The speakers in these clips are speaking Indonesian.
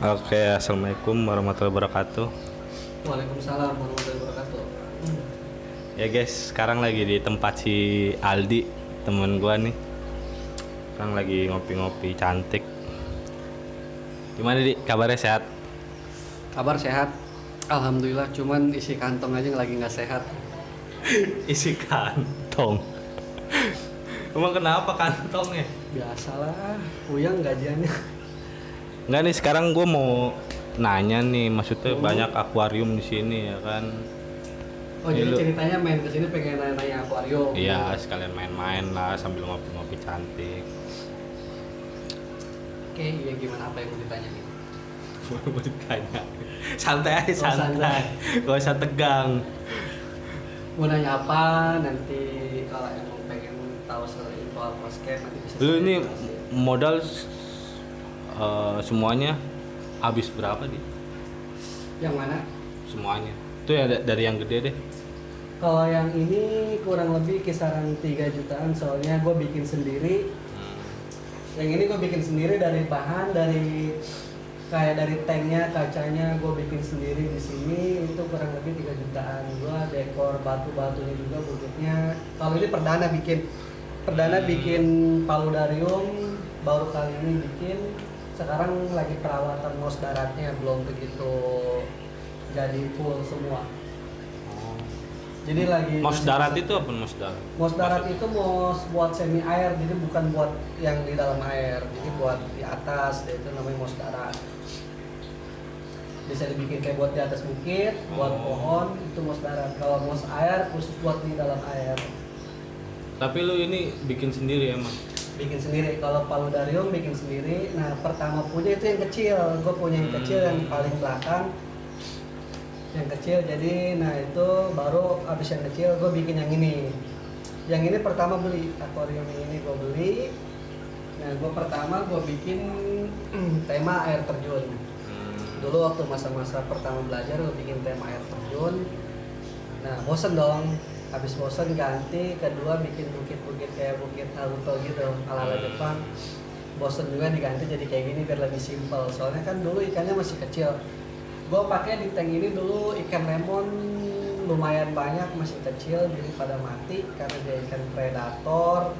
Oke, assalamualaikum warahmatullahi wabarakatuh. Waalaikumsalam warahmatullahi wabarakatuh. Ya guys, sekarang lagi di tempat si Aldi, temen gua nih. Sekarang lagi ngopi-ngopi cantik. Gimana Di? Kabarnya sehat? Kabar sehat? Alhamdulillah, cuman isi kantong aja lagi nggak sehat. Isi kantong. Emang kenapa kantongnya? Biasalah, puyeng gajiannya. Enggak nih, sekarang gua mau nanya nih, maksudnya banyak akuarium di sini ya kan? Oh, Ini jadi lu- ceritanya main kesini pengen nanya-nanya akuarium. Iya, sekalian main-main lah sambil ngopi-ngopi cantik. Oke, iya gimana apa yang mau ditanya nih? Mau ditanya. Santai aja, Oh, santai. santai. Gak usah tegang. Mau nanya apa? Nanti kalau emang pengen tahu soal info aquascape nanti bisa Lu saya ini jelasin. modal semuanya habis berapa di? Yang mana? Semuanya. Itu ya dari yang gede deh. Kalau yang ini kurang lebih kisaran 3 jutaan soalnya gue bikin sendiri. Yang ini gue bikin sendiri dari bahan, dari kayak dari tanknya, kacanya gue bikin sendiri di sini itu kurang lebih 3 jutaan. Gue dekor batu-batunya juga budgetnya. Kalau ini perdana bikin paludarium, baru kali ini bikin. Sekarang lagi perawatan mos daratnya belum begitu jadi full semua. Jadi lagi Mos darat itu apa mos darat? Mos darat itu mos buat semi air, jadi bukan buat yang di dalam air, jadi buat di atas, itu namanya mos darat. Bisa dibikin kayak buat di atas bukit, buat pohon, itu mos darat. Kalau mos air khusus buat di dalam air. Tapi lu ini bikin sendiri emang. Bikin sendiri. Kalau paludarium bikin sendiri. Nah pertama punya itu yang kecil, gue punya yang kecil yang paling belakang. Yang kecil, jadi nah itu baru abis yang kecil gue bikin yang ini. Yang ini pertama beli akuarium ini gue beli. Nah gue pertama gue bikin tema air terjun. Dulu waktu masa-masa pertama belajar gue bikin tema air terjun. Nah bosen dong, habis bosen ganti, kedua bikin bukit-bukit kayak bukit Naruto gitu ala-ala Jepang. Bosen juga diganti jadi kayak gini biar lebih simpel. Soalnya kan dulu ikannya masih kecil. Gue pakai di tank ini dulu ikan lemon lumayan banyak, masih kecil jadi pada mati karena dia ikan predator.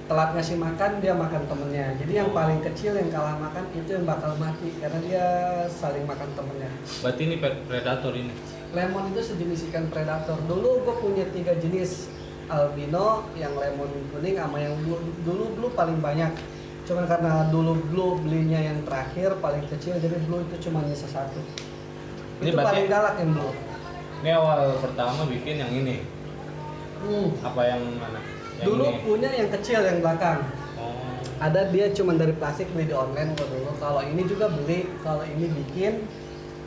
Telat ngasih makan dia makan temennya, jadi yang paling kecil yang kalah makan itu yang bakal mati karena dia saling makan temennya. Berarti ini predator ini. Lemon itu sejenis ikan predator. Dulu gue punya 3 jenis, albino, yang lemon kuning, sama yang blue paling banyak. Cuman karena dulu blue belinya yang terakhir paling kecil, jadi blue itu cuma nyisa 1. Ini Itu berarti- paling galak yang blue. Ini awal pertama bikin yang ini. Apa yang mana? Yang Dulu ini. punya yang kecil yang belakang. Oh. Ada dia cuma dari plastik, beli di online kok dulu. Kalau ini juga beli, kalau ini bikin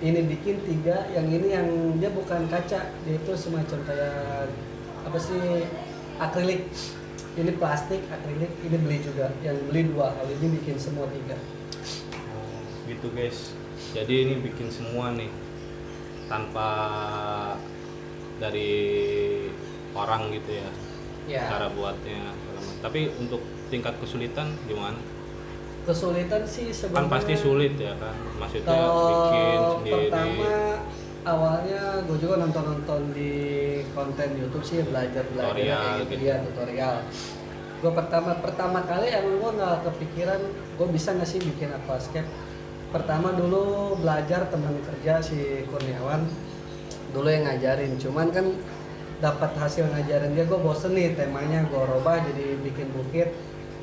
3, yang ini yang dia bukan kaca, dia itu semacam kayak apa sih, akrilik. Ini plastik, akrilik, ini beli juga. Yang beli 2, kalau ini bikin semua 3. Gitu guys. Jadi ini bikin semua nih tanpa dari orang gitu ya. Ya. Cara buatnya. Tapi untuk tingkat kesulitan gimana? Kesulitan sih Kan sebenarnya. pasti sulit ya kan. Maksudnya Kalau bikin sendiri. pertama awalnya gue juga nonton di konten YouTube sih, belajar Tutorial kayak gitu. ya, tutorial. Gue pertama kali emang gue nggak kepikiran gue bisa nggak sih bikin aquascape. Pertama dulu belajar teman kerja si Kurniawan dulu yang ngajarin, cuman kan dapat hasil ngajarin dia gue bosen nih temanya, gue robah jadi bikin bukit,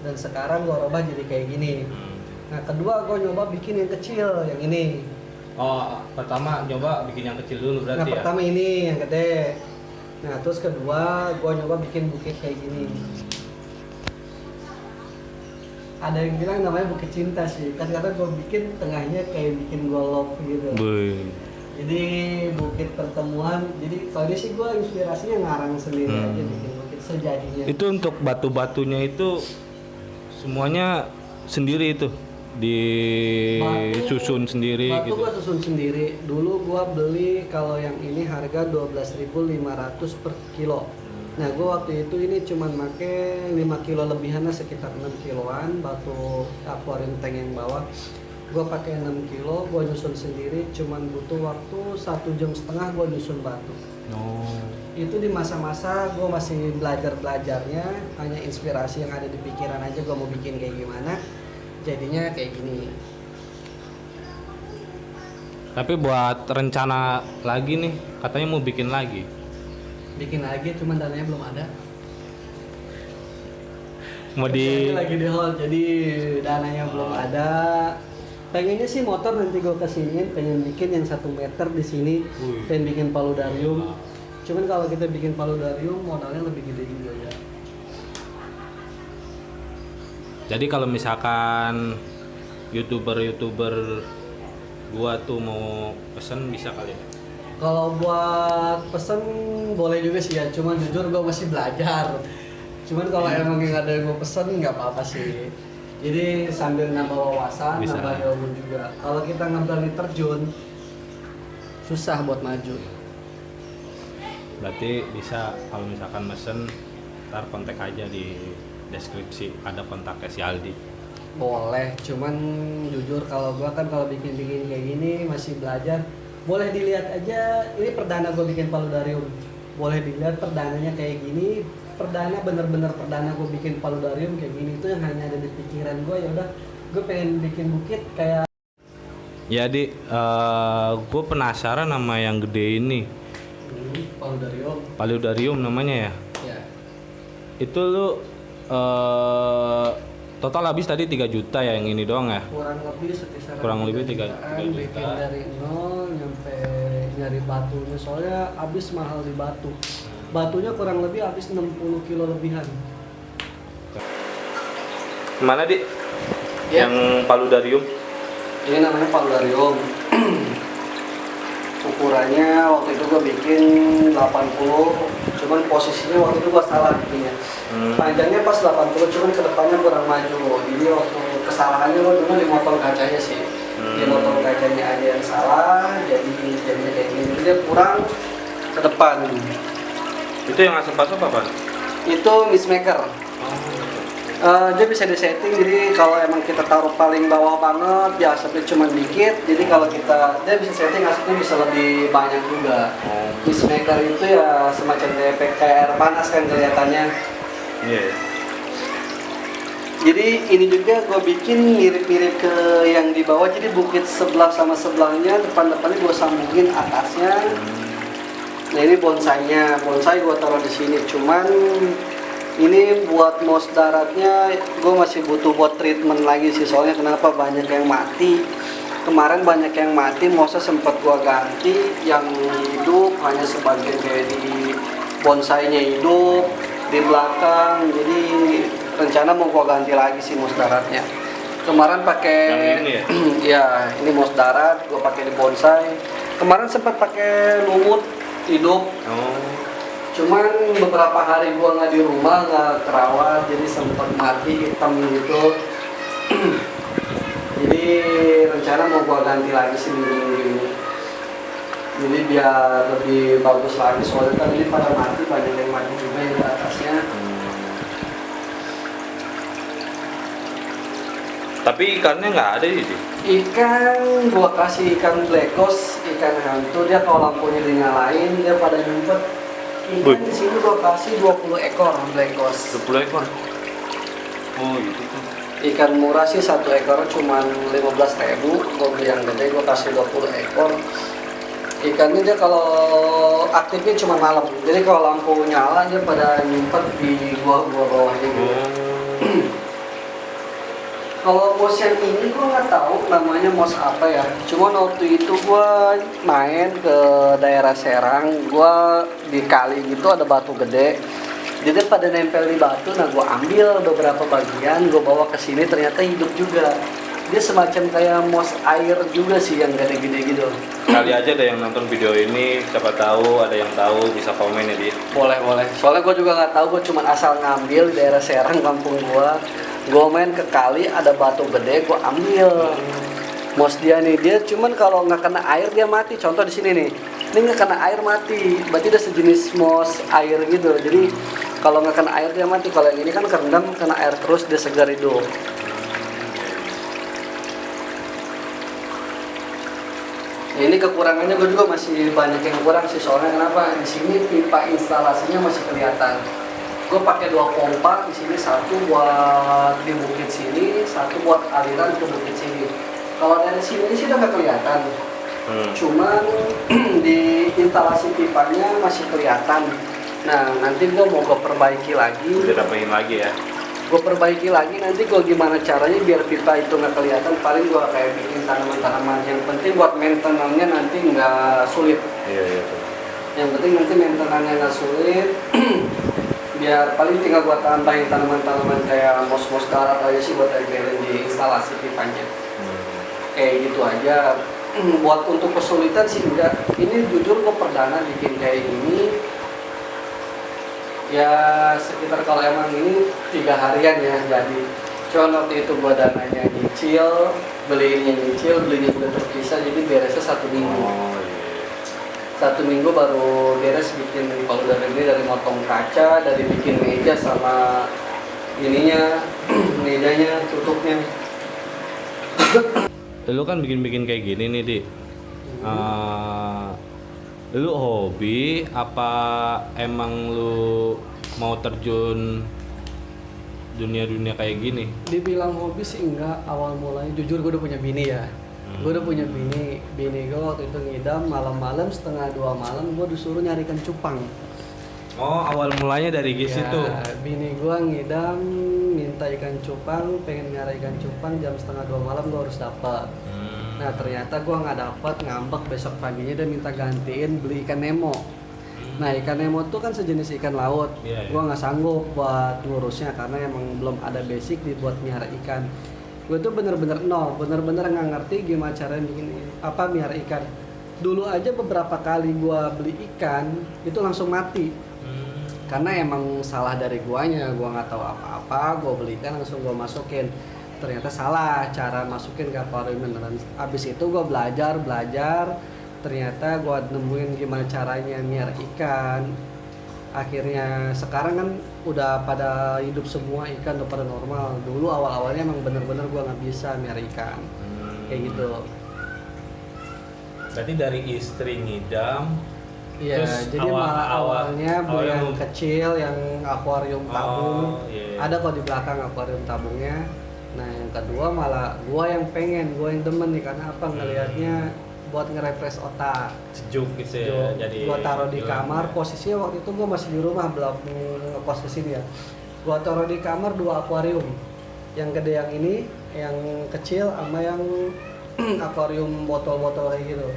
dan sekarang gue robah jadi kayak gini. Nah kedua gue nyoba bikin yang kecil, yang ini. Oh, pertama nyoba bikin yang kecil dulu Nah berarti ya. pertama ini yang gede. Nah terus kedua gue nyoba bikin bukit kayak gini. Ada yang bilang namanya bukit cinta sih, kan karena gue bikin tengahnya kayak bikin golok gitu. Jadi bukit pertemuan. Jadi kalau dia sih gue inspirasinya ngarang sendiri aja bikin bukit sejadinya. Itu untuk batu-batunya itu semuanya sendiri itu disusun sendiri Batu gitu. gua susun sendiri. Dulu gua beli kalau yang ini harga 12.500 per kilo. Nah gua waktu itu ini cuman make 5 kilo lebihannya sekitar 6 kiloan batu akuarium tank yang bawah. Gue pakai 6 kilo, gue nyusun sendiri, cuman butuh waktu 1,5 jam gue nyusun batu. Oh. Itu di masa-masa gue masih belajarnya, hanya inspirasi yang ada di pikiran aja gue mau bikin kayak gimana, jadinya kayak gini. Tapi buat rencana lagi nih, katanya mau bikin lagi. Bikin lagi, cuman dananya belum ada. Mau Ini di lagi di hold, jadi dananya belum ada. Pengennya sih motor nanti gue kesiniin, pengen bikin yang 1 meter di sini, Wih. pengen bikin paludarium. Cuman kalau kita bikin paludarium modalnya lebih gede juga ya. Jadi kalau misalkan youtuber gua tuh mau pesen bisa kali ya? Kalau buat pesen boleh juga sih ya, cuman jujur gue masih belajar. Cuman kalau emang yang ada yang gue pesen nggak apa-apa sih. Jadi sambil nambah wawasan, Bisa. nambah ilmu juga. Kalau kita nggak berani terjun, susah buat maju. Berarti bisa kalau misalkan mesen, ntar kontak aja di deskripsi, ada kontaknya si Aldi. Boleh, cuman jujur kalau gua kan kalau bikin-bikin kayak gini masih belajar. Boleh dilihat aja, ini perdana gua bikin paludarium. Boleh dilihat perdananya kayak gini, perdana bener-bener perdana gua bikin paludarium kayak gini. Itu yang hanya ada di pikiran gua, ya udah gua pengen bikin bukit kayak Jadi gue penasaran sama yang gede ini, paludarium. paludarium namanya ya. Ya, Itu lu total habis tadi 3 juta ya yang ini doang ya? kurang lebih sekitar Kurang lebih 3 jutaan, juta. bikin dari nol nyampe nyari batunya, soalnya habis mahal di batu. Batunya kurang lebih habis 60 kilo lebihan. Mana di? Ya. Yang paludarium? Ini namanya paludarium. Ukurannya waktu itu gue bikin 80, cuman posisinya waktu itu gue salah bikinnya. Panjangnya pas 80, cuman kedepannya kurang maju. Jadi waktu kesalahannya gue dulu di motor kacanya sih. Di motor kacanya aja yang salah, jadinya kayak gini. Jadi dia kurang ke depan. Itu yang asap-asap apa? Itu mismaker. Dia bisa disetting, jadi kalau emang kita taruh paling bawah banget ya asapnya cuma dikit, jadi kalau dia bisa setting asapnya bisa lebih banyak juga. Mismaker itu ya semacam efek kayak air panas kan kelihatannya. Iya. Jadi ini juga gue bikin mirip-mirip ke yang di bawah, jadi bukit sebelah sama sebelahnya, depan-depannya gue sambungin atasnya. Nah ini bonsainya, bonsai gue taruh di sini, cuman ini buat mos daratnya gue masih butuh buat treatment lagi sih, soalnya kenapa banyak yang mati kemarin, banyak yang mati, mosnya sempat gue ganti, yang hidup hanya sebagian kayak di bonsainya hidup di belakang, jadi rencana mau gue ganti lagi sih mos daratnya. Kemarin pakai Yang ini ya? ya ini mos darat gue pakai di bonsai, kemarin sempat pakai lumut hidup. Cuman beberapa hari gua nggak di rumah, nggak terawat, jadi sempat mati hitam gitu. Jadi rencana mau gua ganti lagi sih minggu ini. Jadi biar lebih bagus lagi, soalnya kan ini pada mati, banyak yang mati juga yang di atasnya. Tapi ikannya nggak ada di sini. Ikan gua kasih ikan black ghost, ikan hantu, dia kalau lampunya dinyalain dia pada nyumpet. Ikan di sini gua kasih 20 ekor black ghost. 20 ekor. Oh gitu tuh. Ikan murah sih satu ekor cuma 15.000, gua beli yang gede gua kasih 20 ekor. Ikannya dia kalau aktifnya cuma malam, jadi kalau lampu nyala dia pada nyumpet di gua bawahnya gitu. Kalau mos yang ini gua nggak tahu namanya mos apa ya. Cuman waktu itu gua main ke daerah Serang, gua di kali gitu ada batu gede. Jadi pada nempel di batu, nah gua ambil beberapa bagian, gua bawa ke sini, ternyata hidup juga. Dia semacam kayak mos air juga sih yang gede-gede gitu. Kali aja ada yang nonton video ini, siapa tahu ada yang tahu bisa komen ya di. Boleh. Soalnya gua juga nggak tahu, gua cuma asal ngambil di daerah Serang kampung gua. Gue main ke kali ada batu gede, gue ambil mos dia nih. Dia cuman kalau nggak kena air dia mati. Contoh di sini nih, ini nggak kena air mati, berarti dia sejenis mos air gitu. Jadi kalau nggak kena air dia mati. Kalau yang ini kan kerendam, kena air terus dia segar hidup. Ya, ini kekurangannya gue juga masih banyak yang kurang sih, soalnya kenapa? Di sini pipa instalasinya masih kelihatan. Gue pakai 2 pompa di sini, satu buat di bukit sini, satu buat aliran ke bukit sini. Kalau dari sini sih udah nggak kelihatan. Cuman di instalasi pipanya masih kelihatan. Nah, nanti gue mau perbaiki lagi. Udah rapiin lagi ya. Gue perbaiki lagi, nanti gue gimana caranya biar pipa itu nggak kelihatan. Paling gue kayak bikin tanaman-tanaman, yang penting buat maintenance-nya nanti nggak sulit. Iya. Yang penting nanti maintenance-nya nggak sulit. Biar paling tinggal buat tambahin tanaman-tanaman kayak mos-mos darat aja sih buat tempelin di instalasi pipanya. Kayak gitu aja. Buat untuk kesulitan sih enggak. Ini jujur gue perdana bikin kayak gini. Ya sekitar kalau emang ini 3 harian ya jadi. Cuma waktu itu gua dananya nyicil, belinya udah terpisah, jadi beresnya 1 minggu. Oh iya. 1 minggu baru beres bikin kalau dari motong kaca, dari bikin meja sama ininya, mejanya, tutupnya. Lu kan bikin kayak gini nih, Di. Lu hobi apa emang lu mau terjun dunia kayak gini? Dibilang hobi sih enggak, awal mulanya jujur gue udah punya bini ya. Gue udah punya bini gue waktu itu ngidam malam-malam setengah 2 malam gue disuruh nyarikan cupang. Oh, awal mulanya dari situ. Bini gue ngidam minta ikan cupang, pengen nyari ikan cupang jam setengah 2 malam gue harus dapat. Nah ternyata gue nggak dapat, ngambek, besok paginya dia minta gantiin beli ikan Nemo. Nah ikan Nemo tuh kan sejenis ikan laut. Gue nggak sanggup buat ngurusnya karena emang belum ada basic dibuat miara ikan. Gue tuh bener-bener nol, bener-bener nggak ngerti gimana cara bikin miara ikan. Dulu aja beberapa kali gue beli ikan itu langsung mati. Karena emang salah dari guanya, gua nggak tahu apa-apa, gue beli ikan langsung gue masukin. Ternyata salah cara masukin ke akuarium. Dan abis itu gue belajar, ternyata gue nemuin gimana caranya miara ikan. Akhirnya sekarang kan udah pada hidup semua, ikan udah pada normal. Dulu awal-awalnya emang bener-bener gue nggak bisa miara ikan kayak gitu. Berarti dari istri ngidam. Iya, jadi awalnya beli yang kecil, yang akuarium tabung. Ada kok di belakang akuarium tabungnya. Nah yang kedua malah gua yang demen nih, karena apa, ngelihatnya buat nge-refresh otak. Sejuk gitu ya. Jadi gua taruh di kamar, posisinya waktu itu gua masih di rumah, belum ngekos ke sini ya. Gua taruh di kamar 2 akuarium. Yang gede yang ini, yang kecil sama yang akuarium botol-botol kayak gitu.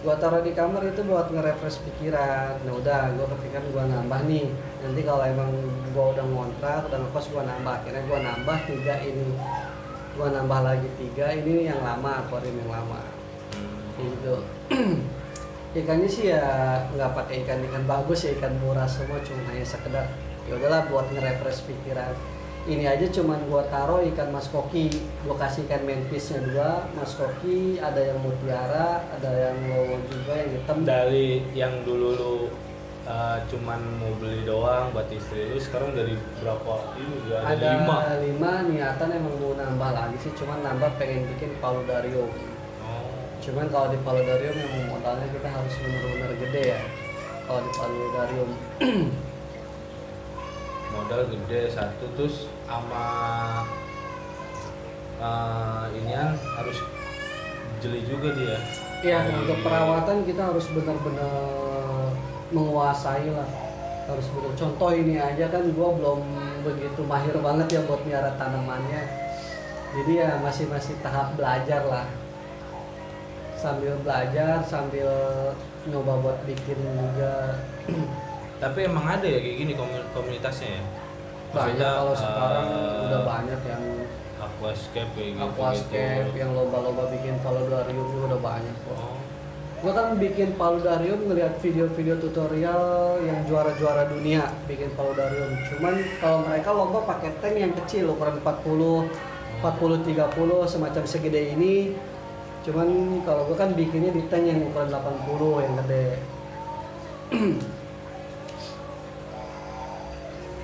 Gua taruh di kamar itu buat nge-refresh pikiran. Nah udah, gua kepikiran gua nambah nih. Nanti kalau emang gua udah ngontrak, udah ngekos, gua nambah. Akhirnya gua nambah 3 ini. Gua nambah lagi 3, ini yang lama, akuarium yang lama. Gitu. Ikannya sih ya nggak pakai ikan bagus ya, ikan murah semua, cuma hanya sekedar ya udahlah buat nge-refresh pikiran. Ini aja cuman gua taruh ikan mas koki, gua kasih ikan manfishnya 2, mas koki, ada yang mutiara, ada yang lowo juga yang hitam. Dari yang dulu lu cuman mau beli doang buat istri lu, sekarang dari berapa ini udah ada 5 niatan emang mau nambah lagi sih, cuman nambah pengen bikin paludarium. Cuman kalau di paludarium emang modalnya kita harus benar-benar gede ya. Kalau di paludarium modal gede satu, terus sama inian harus jeli juga dia. Iya, untuk perawatan kita harus benar-benar menguasai lah. Harus betul. Contoh ini aja kan gua belum begitu mahir banget ya buat miara tanamannya. Jadi ya masih tahap belajar lah. Sambil belajar, sambil nyoba buat bikin juga. Tapi emang ada ya kayak gini komunitasnya ya? Banyak kalau sekarang udah banyak yang aquascape kayak gitu. Aquascape yang lomba-lomba bikin paludarium juga udah banyak kok. Gua kan bikin paludarium ngeliat video-video tutorial yang juara-juara dunia bikin paludarium. Cuman kalau mereka lomba pakai tank yang kecil ukuran 40 30 semacam segede ini. Cuman kalau gua kan bikinnya di tank yang ukuran 80 yang gede.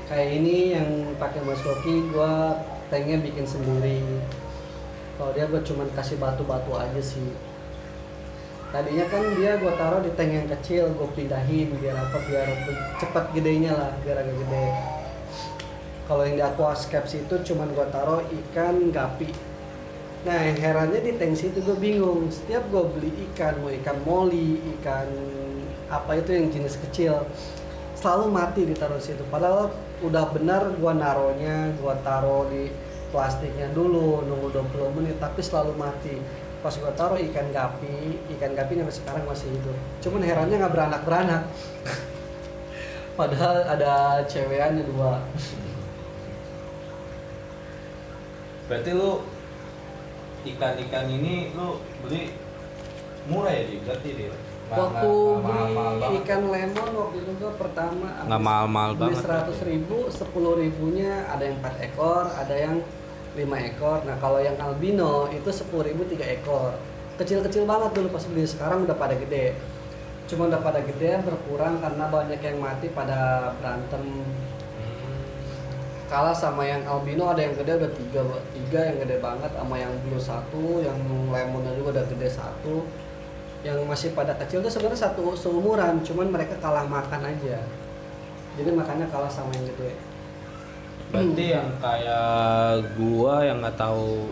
Kayak ini yang pakai Mas Koki, gua tanknya bikin sendiri. Kalau dia gua cuman kasih batu-batu aja sih. Tadinya kan dia gua taruh di tank yang kecil, gua pindahin biar apa, biar cepat gedenya lah, biar agak gede. Kalau yang di aquascapes itu cuman gua taruh ikan gapi. Nah yang herannya di tank situ gue bingung, setiap gue beli ikan, mau ikan moli, ikan apa itu yang jenis kecil, selalu mati ditaruh situ. Padahal udah benar gue naruhnya, gue taruh di plastiknya dulu, nunggu 20 menit, tapi selalu mati. Pas gue taruh ikan gapi sampai sekarang masih hidup. Cuman herannya nggak beranak-beranak. Padahal ada cewekannya 2. Berarti lu ikan-ikan ini lu beli murah ya Di? Berarti dia Waktu beli ikan lemon waktu itu gue pertama nggak mahal-mahal beli banget 100.000, 10.000-nya ada yang 4 ekor, ada yang 5 ekor. Nah kalau yang albino itu 10.000 3 ekor. Kecil-kecil banget dulu pas beli, sekarang udah pada gede. Cuma udah pada gede berkurang karena banyak yang mati pada berantem. Kalah sama yang albino, ada yang gede udah 3 yang gede banget, sama yang blue 1, yang lemonnya juga udah gede 1. Yang masih pada kecil tuh sebenarnya satu seumuran, cuman mereka kalah makan aja. Jadi makanya kalah sama yang gede. Berarti yang kayak gua yang nggak tahu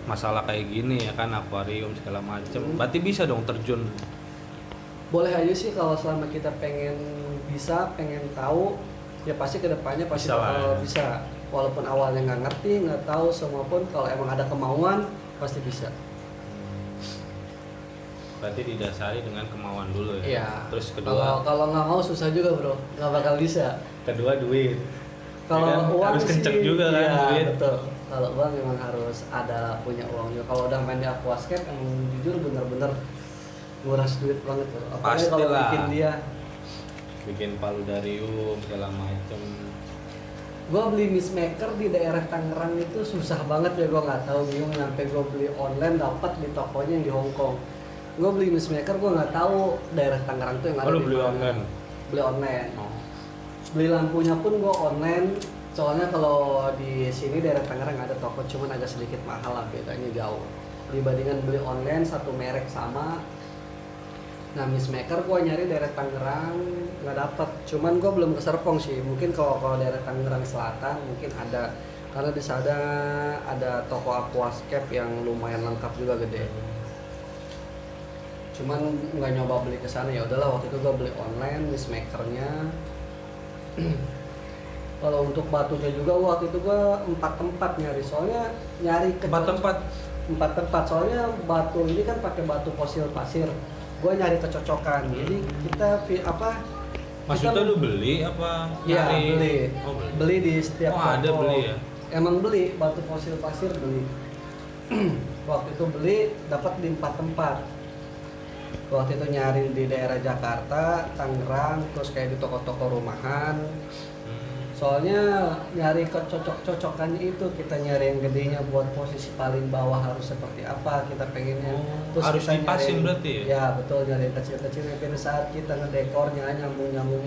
masalah kayak gini ya kan, akuarium segala macem, berarti bisa dong terjun. Boleh aja sih kalau selama kita pengen tahu, ya pasti kedepannya pasti Bisa lah bakal ya. bisa. Walaupun awalnya nggak ngerti, nggak tahu semua pun, kalau emang ada kemauan pasti bisa. Berarti didasari dengan kemauan dulu ya. Iya. Terus kedua, Kalau nggak mau susah juga bro, nggak bakal bisa. kedua duit. Kalau Ya kan? uang harus sih, kenceng juga kan iya, duit. betul. Kalau uang memang harus ada punya uang juga. Kalau udah main di aquascape, emang jujur bener-bener nguras duit banget bro. Apalagi kalau Pastilah. bikin dia. Bikin paludarium segala macem. Gua beli mist maker di daerah Tangerang itu susah banget ya, gua nggak tahu, bingung, sampai gua beli online dapat di tokonya yang di Hong Kong. Gua beli mist maker, gua nggak tahu daerah Tangerang tuh yang ada Oh, lu di beli mana. online? Beli online. Oh. Beli lampunya pun gua online. Soalnya kalau di sini daerah Tangerang ada toko, cuman agak sedikit mahal lah, bedanya jauh. Dibandingkan beli online satu merek sama. Nah, mist maker gua nyari daerah Tangerang nggak dapet. Cuman gua belum ke Serpong sih. Mungkin kalau daerah Tangerang Selatan mungkin ada, karena di sana ada toko aquascape yang lumayan lengkap juga, gede. Cuman nggak nyoba beli ke sana, ya udahlah waktu itu gua beli online mist makernya. Kalau untuk batunya juga waktu itu gua 4 tempat nyari, soalnya nyari ke 4 tempat. 4 tempat, soalnya batu ini kan pakai batu fosil pasir. Gue nyari kecocokan, jadi kita Maksudnya lu beli apa Iya, nyari? beli. Oh, beli. Beli di setiap Oh, ada beli ya? Emang beli batu fosil pasir, beli. Waktu itu beli dapat di 4 tempat. Waktu itu nyari di daerah Jakarta, Tangerang, terus kayak di toko-toko rumahan. Soalnya nyari kecocok-cocokannya itu, kita nyari yang gedenya buat posisi paling bawah harus seperti apa kita pengennya. Oh, harus kita dipasin nyari- berarti ya? Ya betul, nyari yang kecil-kecilnya. Pada saat kita ngedekornya, nyambung-nyambung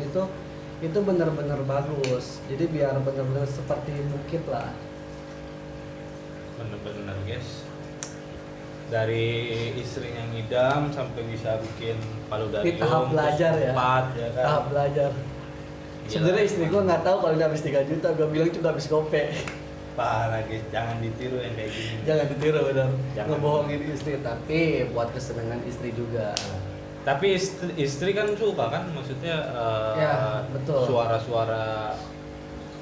itu benar-benar bagus. Jadi biar benar-benar seperti bukit lah. Bener-bener guys. Dari istrinya ngidam sampai bisa bikin paludarium. Ini tahap belajar ya. Tempat, ya kan? Tahap belajar. Gila. Sebenarnya istri gue nggak tahu kalau udah habis 3 juta, gue bilang cuma habis gope. Parah guys, jangan ditiru yang kayak gini. Jangan ditiru, benar. Jangan. Ngebohongin istri, tapi buat kesenangan istri juga. Tapi istri kan suka kan, maksudnya Ya, betul. suara-suara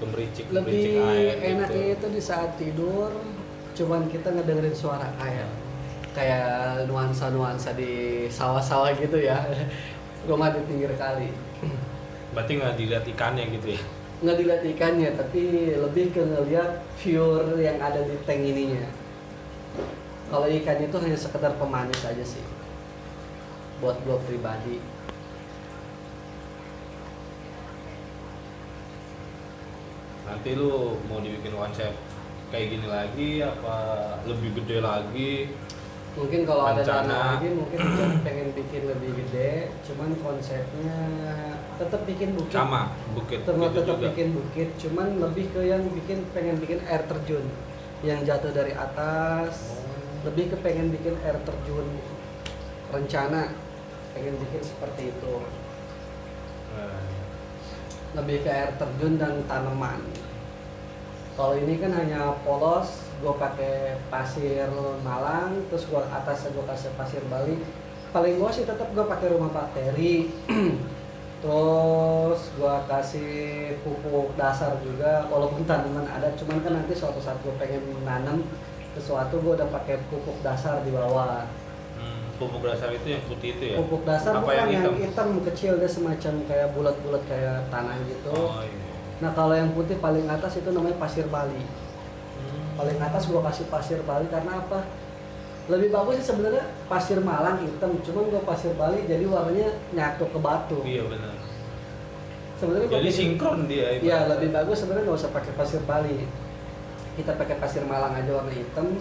gemericik Lebih air enaknya gitu. itu di saat tidur, cuman kita ngedengerin suara air, kayak nuansa-nuansa di sawah-sawah gitu ya. Rumah di pinggir kali. Berarti nggak dilihat ikannya gitu ya? Nggak dilihat ikannya, tapi lebih ke ngeliat viewer yang ada di tank ininya. Kalau ikan itu hanya sekedar pemanis aja sih, buat gue pribadi. Nanti lu mau dibikin konsep kayak gini lagi apa lebih gede lagi? Mungkin kalau ada Rencana. dana lagi, mungkin gue pengen bikin lebih gede. Cuman konsepnya tetap bikin bukit. Sama bukit Tetap gitu tetap juga. bikin bukit. Cuman lebih ke yang pengen bikin air terjun yang jatuh dari atas. Lebih ke pengen bikin air terjun. rencana pengen bikin seperti itu, lebih ke air terjun dan tanaman. Kalau ini kan hanya polos, gue pakai pasir Malang, terus gue atasnya gue kasih pasir Bali. Paling gue sih tetap gue pakai rumah bakteri, terus gue kasih pupuk dasar juga, walaupun tanaman ada, cuman kan nanti suatu saat gue pengen menanam sesuatu, gue udah pakai pupuk dasar di bawah. Pupuk dasar itu yang putih itu ya? Pupuk dasar apa bukan yang hitam kecil, dia semacam kayak bulat-bulat kayak tanah gitu. Oh iya. Nah kalau yang putih paling atas itu namanya pasir Bali. Paling atas gua kasih pasir Bali karena apa? Lebih bagus sih sebenarnya pasir Malang hitam, cuman gua pasir Bali jadi warnanya nyatu ke batu. Iya benar. Sebenarnya Jadi sinkron dia. Iya lebih bagus sebenarnya nggak usah pakai pasir Bali. Kita pakai pasir Malang aja warna hitam.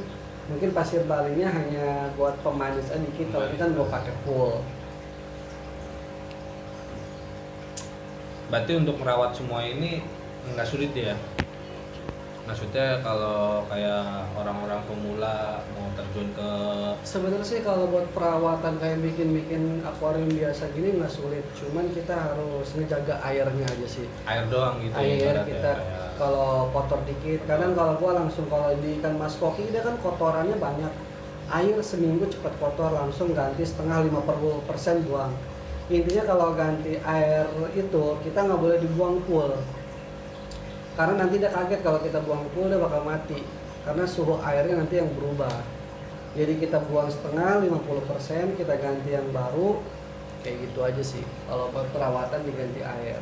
Mungkin pasir Balinya hanya buat pemanis dikit, kalau kita gua pakai full. Berarti untuk merawat semua ini nggak sulit ya? Maksudnya kalau kayak orang-orang pemula mau terjun ke Sebenarnya sih kalau buat perawatan kayak bikin akuarium biasa gini nggak sulit, cuman kita harus ngejaga airnya aja sih. air doang gitu Air ibaratnya, kita kayak- kalau kotor dikit, kadang kalau gua langsung kalau di ikan mas koki dia kan kotorannya banyak. Air seminggu cepat kotor, langsung ganti setengah 50% buang. Intinya kalau ganti air itu kita nggak boleh dibuang full. Karena nanti dia kaget kalau kita buang full dia bakal mati. Karena suhu airnya nanti yang berubah. Jadi kita buang setengah 50%, kita ganti yang baru. Kayak gitu aja sih. Kalau perawatan diganti air.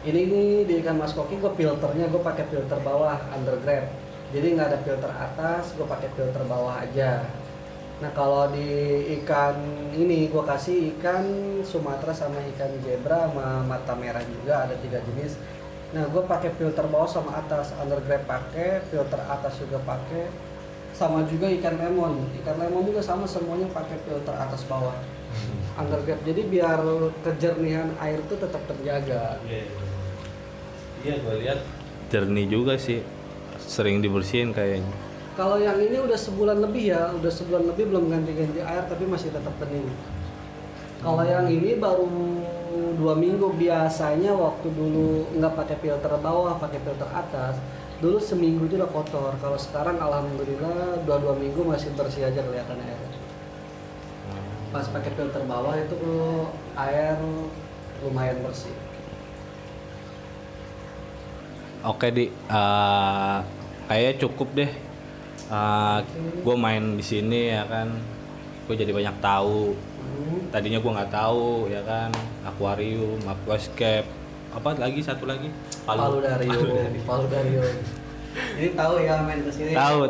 Ini nih di ikan mas koki gue filternya gue pakai filter bawah undergrad. Jadi nggak ada filter atas, gue pakai filter bawah aja. Nah kalau di ikan ini gue kasih ikan Sumatera sama ikan zebra sama mata merah juga, ada 3 jenis. Nah gue pakai filter bawah sama atas, undergrad pakai, filter atas juga pakai, sama juga ikan lemon juga sama, semuanya pakai filter atas bawah, undergrad. Jadi biar kejernihan air itu tetap terjaga. Iya gue lihat jernih juga sih, sering dibersihin kayaknya. Kalau yang ini udah sebulan lebih ya, udah sebulan lebih belum ganti-ganti air tapi masih tetap bening. Kalau yang ini baru 2 minggu, biasanya waktu dulu nggak pakai filter bawah, pakai filter atas, dulu seminggu itu udah kotor. Kalau sekarang alhamdulillah 2 minggu masih bersih aja kelihatan air. Pas pakai filter bawah itu air lumayan bersih. Oke Di, kayaknya cukup deh. Gue main di sini ya kan, gue jadi banyak tahu. Tadinya gue nggak tahu ya kan, akuarium, aquascape, apa lagi satu lagi? Paludarium. Jadi tahu ya main kesini. Tahu.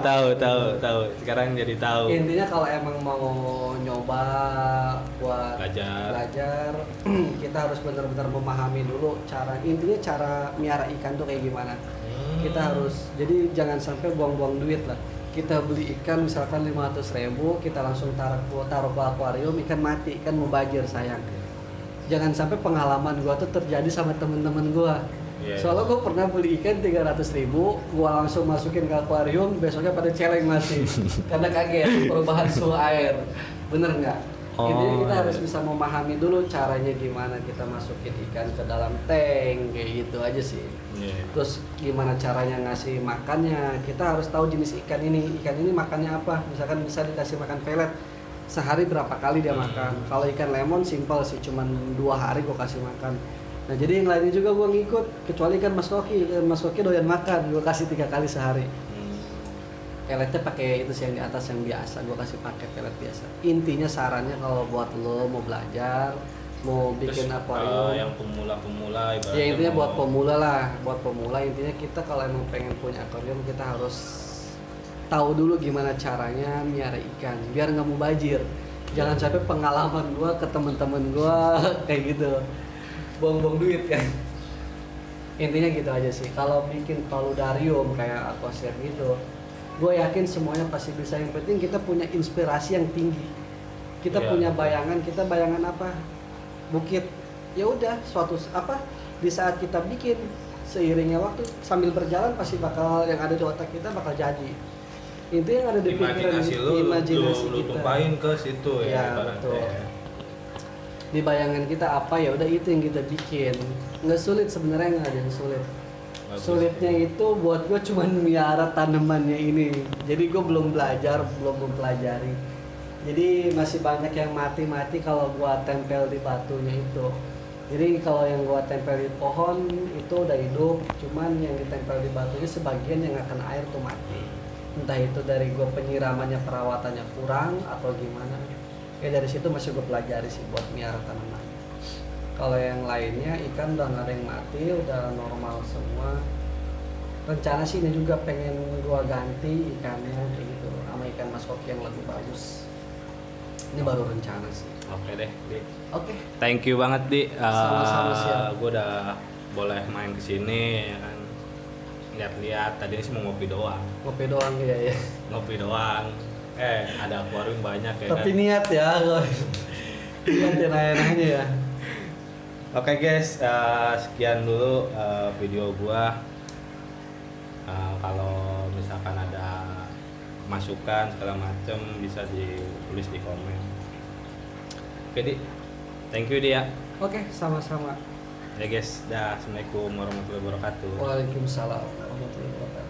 Sekarang jadi tahu. Intinya kalau emang mau nyoba buat belajar kita harus benar-benar memahami dulu intinya cara miara ikan tuh kayak gimana. Kita harus, jadi jangan sampai buang-buang duit lah. Kita beli ikan misalkan 500.000, kita langsung taruh ke akuarium, ikan mati, ikan mubazir, sayang. Jangan sampai pengalaman gua tuh terjadi sama temen-temen gua. Soalnya gua pernah beli ikan 300.000, gua langsung masukin ke akuarium, besoknya pada celeng mati karena kaget perubahan suhu air. Bener nggak? Jadi kita harus bisa memahami dulu caranya gimana kita masukin ikan ke dalam tank, kayak gitu aja sih. Terus gimana caranya ngasih makannya, kita harus tahu jenis ikan ini makannya apa. Misalkan bisa dikasih makan pelet, sehari berapa kali dia makan. Kalau ikan lemon simpel sih, cuman 2 hari gua kasih makan. Nah jadi yang lainnya juga gua ngikut, kecuali ikan mas koki doyan makan, gua kasih 3 kali sehari. Peletnya pakai itu sih yang di atas yang biasa, gua kasih pakai pelet biasa. Intinya sarannya kalau buat lo mau belajar, mau bikin akuarium, yang pemula ya intinya buat pemula intinya kita kalau emang pengen punya akuarium kita harus tahu dulu gimana caranya miara ikan biar nggak mubazir. Jangan sampai pengalaman gua ke temen-temen gua kayak gitu, buang-buang duit kan. Intinya gitu aja sih. Kalau bikin paludarium kayak aquascape gitu, gue yakin semuanya pasti bisa. Yang penting kita punya inspirasi yang tinggi. Kita punya bayangan, apa? Bukit. Ya udah, di saat kita bikin, seiringnya waktu sambil berjalan pasti bakal yang ada di otak kita bakal jadi. Itu yang ada di pikiran, imajinasi lu imajinasi lu kita. tumpahin ke situ ya, Ya, ibaratnya. betul. Di bayangan kita apa ya udah itu yang kita bikin. Nggak sulit sebenarnya, nggak ada yang sulit. Bagus. Sulitnya itu buat gue cuman miara tanamannya ini. Jadi gue belum belajar, belum mempelajari. Jadi masih banyak yang mati-mati kalau gue tempel di batunya itu. Jadi kalau yang gue tempel di pohon itu udah hidup, cuman yang ditempel di batunya sebagian yang akan air tuh mati. Entah itu dari gue penyiramannya, perawatannya kurang atau gimana. Ya dari situ masih gue pelajari sih buat miara tanaman. Kalau yang lainnya ikan udah nggak ada yang mati, udah normal semua. Rencana sih ini juga pengen gua ganti ikannya kayak gitu sama ikan mas koki yang lebih bagus. Ini baru rencana sih. Oke deh, Di. Oke. Thank you banget, Di. Sama-sama, siap. Gue udah boleh main ke sini ya kan. Lihat-lihat, tadinya sih mau ngopi doang. Kopi doang ya. Ngopi doang. Ada akuarium banyak ya Tapi kan. niat ya, niat ya nanya ya. Oke guys, sekian dulu video gua. Kalau misalkan ada masukan segala macem bisa ditulis di komen. Oke Di, thank you Di ya. Oke, sama-sama. Ya guys, dah. Assalamualaikum warahmatullahi wabarakatuh. Waalaikumsalam warahmatullahi wabarakatuh.